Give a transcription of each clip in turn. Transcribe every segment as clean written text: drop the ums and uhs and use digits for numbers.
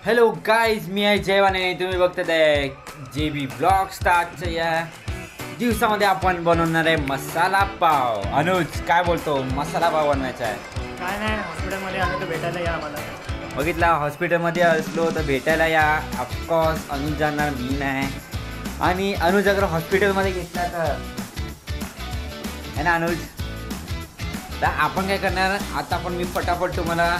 Hello guys, मी आहे जयवाने. तुम्ही बघतात आहे JB ब्लॉग स्टार्टच्या या दिवसामध्ये आपण बनवणार आहे मसाला पाव. अनुज काय बोलतो? मसाला पाव बनवायचा आहे. काय नाही, हॉस्पिटलमध्ये आलो तर भेटायला या आम्हाला. बघितला, हॉस्पिटलमध्ये असलो तर भेटायला या. ऑफकोर्स अनुज जाणार, मी नाही. आणि अनुज अगर हॉस्पिटलमध्ये घेतला तर है ना अनुज. तर आपण काय करणार आता, पण मी फटाफट तुम्हाला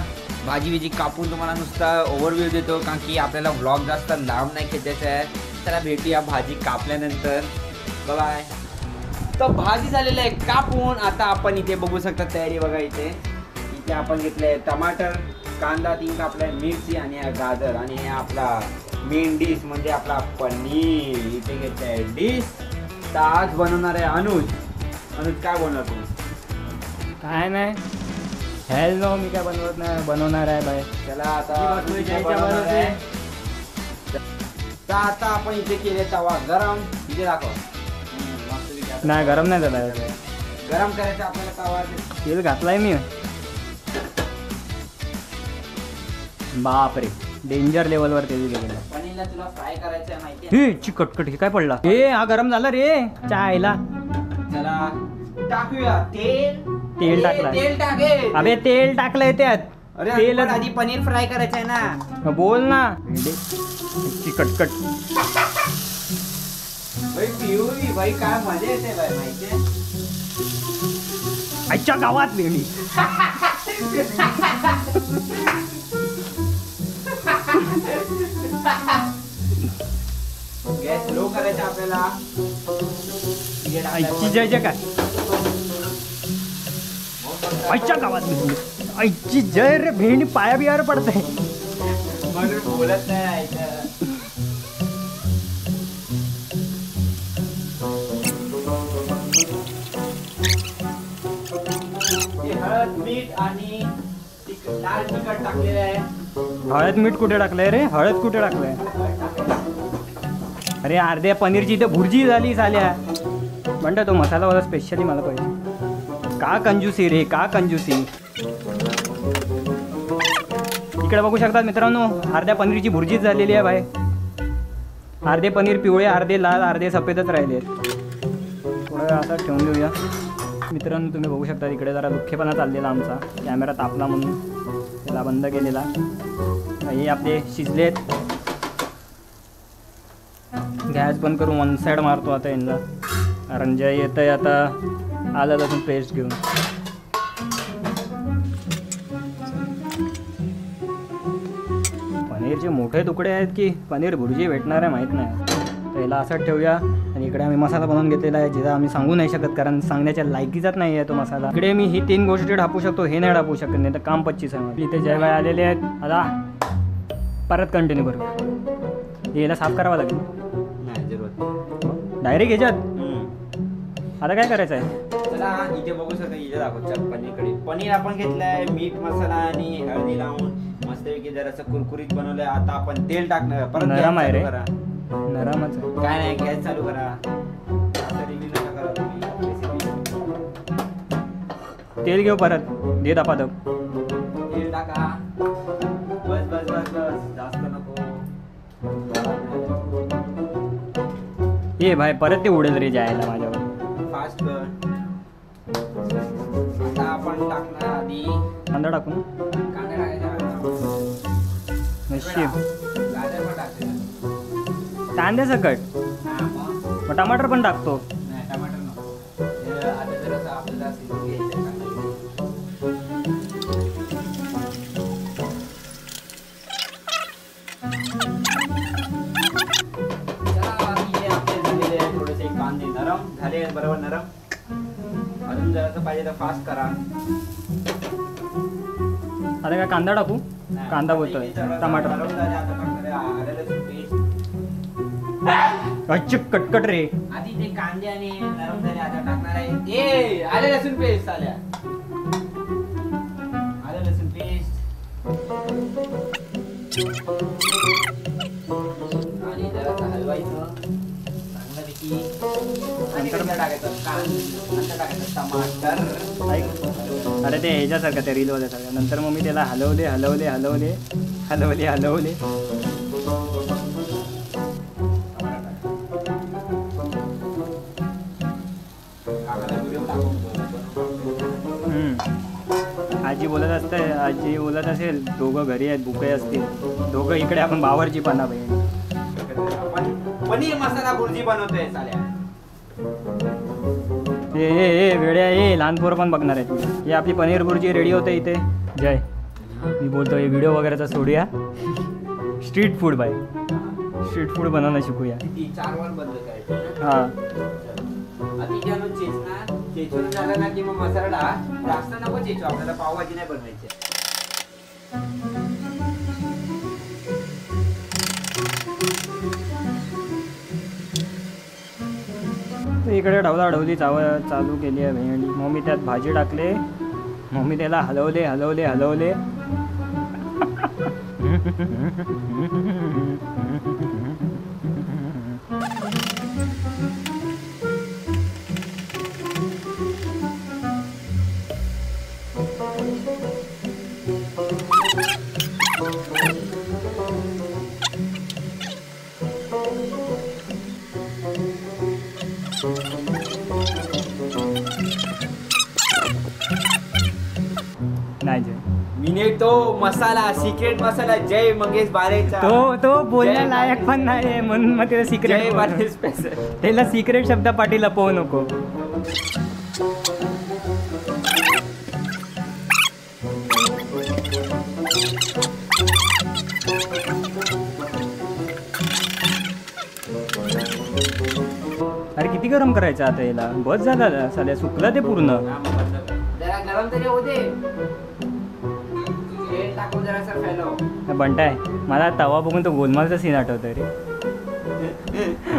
भाजी बिजी कापून तुम्हाला नुसता ओव्हरव्ह्यू देतो, कारण की आपल्याला व्लॉग जास्त लांब नाही खेचायचा आहे. त्याला भेटूया भाजी कापल्यानंतर. बाय. तर भाजी झालेली आहे कापून. आता आपण इथे बघू शकता तयारी बघा. इथे आपण घेतले टमाटर, कांदा 3 कापलाय, मिरची आणि गाजर आणि आपला मेन डिश म्हणजे आपला पनीर. इथे घेतलं आहे डिश. तर आज बनवणार आहे अनुज. अनुज काय बनवणार तू? काय नाही, हॅलो, मी काय बनवणार आहे बाय. त्याला आता तर आता आपण इथे केले तवा गरम. इथे दाखव. नाही, गरम नाही झाला. गरम करायचं आपल्याला तवा. तेल घातलाय मी. बापरे, डेंजर लेवलवर तेल गेलेलं. पनीरला तुला फ्राय करायचं आहे माहिती आहे? चिकटकट हे काय पडला? हा गरम झाला रे चायला. चला टाकूया तेल. तेल टाकलं. तेल टाके. अबे तेल टाकलंय त्यात. अरे तेल आधी पनीर फ्राय करायचं आहे ना. बोल ना. चिकटकट. भाई पिवळी भाई काय मजा येते भाई माहिती आहे? आजच्या गावात भेंडी. गॅस लो करायचा आपल्याला. आईची जय जय काय? आजच्या गावात भेंडी. आईची जय रे, भेंडी पाया बियावर पडते म्हणून बोलत नाही. हळद, मीठ आणि लाल तिखट टाकलेलं आहे. हळद मीठ कुठे टाकलंय रे? हळद कुठे टाकलंय? अरे अर्ध्या पनीरची इथे भुर्जी झाली झाल्या. म्हणतो तो मसालावाला स्पेशली मला पाहिजे. का कंजूसी रे, का कंजूसी. इकडे बघू शकतात मित्रांनो, अर्ध्या पनीरची भुर्जीच झालेली आहे भाई. अर्धे पनीर पिवळे, अर्धे लाल, अर्धे सफेदच राहिले. थोडं आता ठेवून देऊया. मित्रांनो तुम्ही बघू शकता इकडे जरा दुःखेपणा चाललेला आमचा. कॅमेरा तापला म्हणून त्याला बंद केलेला. हे आपले शिजलेत. गॅस बंद करून वन साईड मारतो आता यांना. रंजय येत आहे आता आलं लसूण पेस्ट घेऊन. पनीरचे मोठे तुकडे आहेत की पनीर भुर्जी भेटणार आहे माहीत नाही. तर याला असंच ठेवूया. आणि इकडे आम्ही मसाला बनवून घेतलेला आहे, जिथं आम्ही सांगू नाही शकत कारण सांगण्याच्या लायकीचाच नाही आहे तो मसाला. इकडे मी ही 3 गोष्टी ढापू शकतो, हे नाही ढापू शकत. नाही तर काम 25 आहे. इथे जयबाई आलेले आहेत. आता परत कंटिन्यू करू. याला साफ करावं लागेल. डायरेक्ट ह्याच्यात आता काय करायचं आहे? चला इथे बघू शकता. इथे दाखवतो पनीरकडे. पनीर आपण घेतलंय, मीठ मसाला आणि हळदी लावून मस्तपैकी जरासं कुरकुरीत बनवलंय. आता आपण तेल टाकणार. परत नरम आहे रे. करा. नरमच आहे. काय नाही, गॅस चालू करा. आता रिव्ह्यू नका करा तुम्ही रेसिपी. तेल घेऊ परत. दे दापादप. तेल टाका. बस बस बस बस, जास्त नको. ये भाई परत ते उडेल रे जायला माझ्यावर. फास्ट कर. आता आपण टाकणार आधी कांदा टाकू ना. कांदा टाकायचा. नशीब गाजर पण टाकायचं. कांदे सकट. हां, मग मग टमाटर पण टाकतो. नाही, टमाटर नको. हे आता जरासं आपल्याला शिजवून घ्यायचं आहे कांदा. चला इथे आपले झालेले आहे थोडेसे कांदे नरम झाले आहेत, बरोबर नरम. अजून जरासं पाहिजे तर फास्ट करा. आता काय कांदा टाकू? कांदा बोलतोय. टमाटर. नरम झाले. आता टाकणार आहे आलं लसूण पेस्ट. अच्छा कटकट रे. आधी ते कांदे आणि नरम झाले. आता टाकणार आहे आलं लसूण पेस्ट. आलं लसूण पेस्ट आणि जरा हलवायचं चांगल्यापैकी. नंतर टाकायचं टमाटर. अरे ते ह्याच्यासारखं ते रीलवाल्या सारखं. नंतर मग मी त्याला हलवले. आजी बोलत असते, आजी बोलत असेल दोघं घरी आहेत भुके असतील, दोघं इकडे आपण बावरची पाना बहीण. पनीर मसाला भुर्जी बनवतोय साल्या. ए वेड्या ए लहान पोरं पण बघणार आहेत. हे आपली पनीर भुर्जी रेडी होते इथे. जय मी बोलतो हे व्हिडिओ वगैरेचा सोडूया. Street food bye, street food बनवणं शिकूया. 4 वर बंद करायचं. हां अतिजानो चेचणार, चेचून झालं ना की मग मसाला जास्त नको चेचू, आपल्याला पावभाजी नाही बनवायची. इकडे ढवळाढवली चालू केली आहे भेंडी. मग मी त्यात भाजी टाकले, मग मी त्याला हलवले हलवले हलवले. नाही जय मीने तो मसाला, सिक्रेट मसाला जय मंगेश बारेचा, तो बोलण्या लायक पण नाही म्हणून मग त्याला जय सिक्रेट बारे स्पेशल. त्याला सिक्रेट शब्द पाठी लपवू नको. अरे किती गरम करायचं आता याला, बस झाला साल्या, सुकलं ते पूर्ण. जरा गरम तरी होऊ दे, तेल टाकून जरासा फैलव. बंटाय मला तवा बघून तो गोलमालचा सीन आठवतोय रे.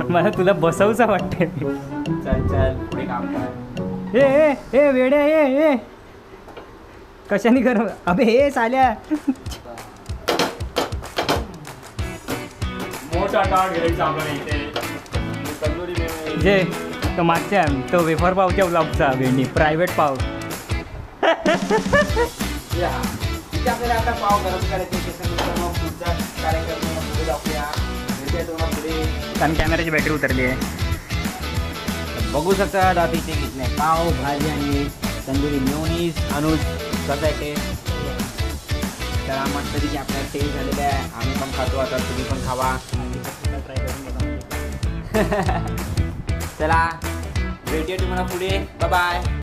मला तुला बसवसा वाटते. चल चल पुढे काम कर. ए वेड्या ए कशाने गरम, अबे हे साल्या. मोठा टाळ घ्यायचा आपल्याला इथे तंदुरी में. जे तो मागच्या तो वेफर पावच्या ब्लॉगचा भेंडी प्रायव्हेट पाव. या इथे आपल्याला आता पाव गरम करायचे, त्याच्यानंतर मग पुढचा कार्यक्रम पुढे जाऊया. भेटूया तुम्हाला पुढे, कारण कॅमेराची बॅटरी उतरली आहे. बघू शकता आता इथे घेतलंय पाव भाजी आणि तंदुरी मेयोनीज. अनुज कसं आहे टेस्ट? तर मस्तपैकी आपल्याला टेस्ट झालेलं आहे, आम्ही पण खातो, आता तुम्ही पण खावा. ट्राय करून बघा. चला भेटूया तुम्हाला पुढे. Bye bye.